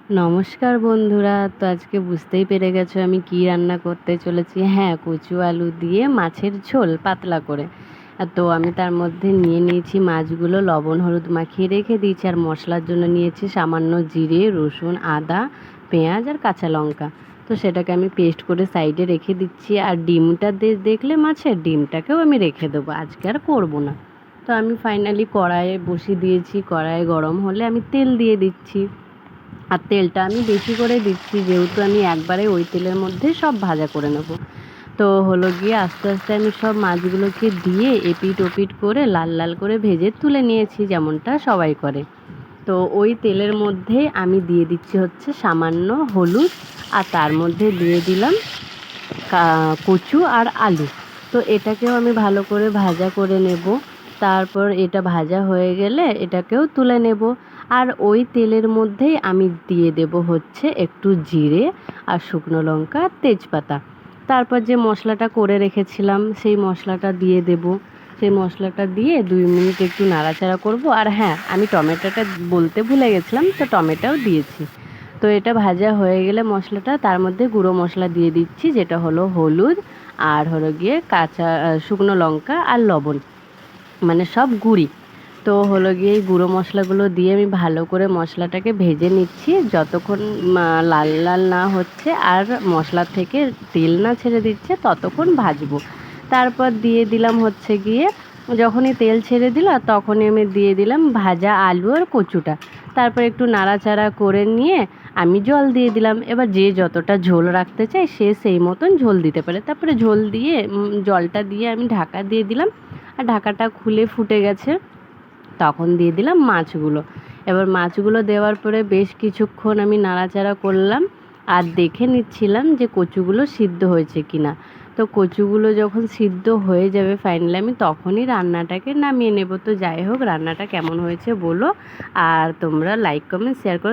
নমস্কার বন্ধুরা, তো আজকে বুঝতেই পেরে গেছো আমি কি রান্না করতে চলেছি। হ্যাঁ, কচু আলু দিয়ে মাছের ঝোল পাতলা করে। তো আমি তার মধ্যে নিয়ে নিয়েছি মাছগুলো, লবণ হলুদ মাখিয়ে রেখে দিয়েছি। আর মশলার জন্য নিয়েছি সামান্য জিরে, রসুন, আদা, পেঁয়াজ আর কাঁচা লঙ্কা। তো সেটাকে আমি পেস্ট করে সাইডে রেখে দিচ্ছি। আর ডিমটা দেখলে মাছের ডিমটাকেও আমি রেখে দেবো, আজকে আর করবো না। তো আমি ফাইনালি কড়াইয়ে বসিয়ে দিয়েছি। কড়াই গরম হলে আমি তেল দিয়ে দিচ্ছি। আর তেলটা আমি বেশি করে দিচ্ছি, যেহেতু আমি একবারে ওই তেলের মধ্যে সব ভাজা করে নেব। তো হলো গিয়ে আস্তে আস্তে আমি সব মাছগুলোকে দিয়ে এপিট ওপিট করে লাল লাল করে ভেজে তুলে নিয়েছি, যেমনটা সবাই করে। তো ওই তেলের মধ্যে আমি দিয়ে দিচ্ছি হচ্ছে সামান্য হলুদ, আর তার মধ্যে দিয়ে দিলাম কচু আর আলু। তো এটাকেও আমি ভালো করে ভাজা করে নেব। তারপর এটা ভাজা হয়ে গেলে এটাকেও তুলে নেব। আর ওই তেলের মধ্যেই আমি দিয়ে দেব হচ্ছে একটু জিরে আর শুকনো লঙ্কা, তেজপাতা। তারপর যে মশলাটা করে রেখেছিলাম সেই মশলাটা দিয়ে দেব। সেই মশলাটা দিয়ে 2 মিনিট একটু নাড়াচাড়া করব। আর হ্যাঁ, আমি টমেটোটা বলতে ভুলে গেছিলাম, তো টমেটোও দিয়েছি। তো এটা ভাজা হয়ে গেলে মশলাটা, তার মধ্যে গুঁড়ো মশলা দিয়ে দিচ্ছি, যেটা হলো হলুদ আর হলো গিয়ে শুকনো লঙ্কা আর লবণ, মানে সব গুঁড়ি। তো হলো গিয়ে এই গুঁড়ো মশলাগুলো দিয়ে আমি ভালো করে মশলাটাকে ভেজে নিচ্ছি, যতক্ষণ লাল লাল না হচ্ছে আর মশলা থেকে তেল না ছেড়ে দিচ্ছে ততক্ষণ ভাজবো। তারপর দিয়ে দিলাম হচ্ছে গিয়ে, যখনই তেল ছেড়ে দিল তখনই আমি দিয়ে দিলাম ভাজা আলু আর কচুটা। তারপর একটু নাড়াচাড়া করে নিয়ে আমি জল দিয়ে দিলাম। এবার যে যতটা ঝোল রাখতে চায় সে সেই মতন ঝোল দিতে পারে। তারপরে ঝোল দিয়ে জলটা দিয়ে আমি ঢাকা দিয়ে দিলাম। আর ঢাকাটা খুলে ফুটে গেছে, তখন দিয়ে দিলাম মাছগুলো। এবার মাছগুলো দেওয়ার পরে বেশ কিছুক্ষণ আমি নাড়াচাড়া করলাম আর দেখে নিচ্ছিলাম যে কচুগুলো সিদ্ধ হয়েছে কিনা। তো কচুগুলো যখন সিদ্ধ হয়ে যাবে ফাইনালি, আমি তখনই রান্নাটাকে নামিয়ে নেব। তো যাই হোক, রান্নাটা কেমন হয়েছে বলো, আর তোমরা লাইক কমেন্ট শেয়ার করো।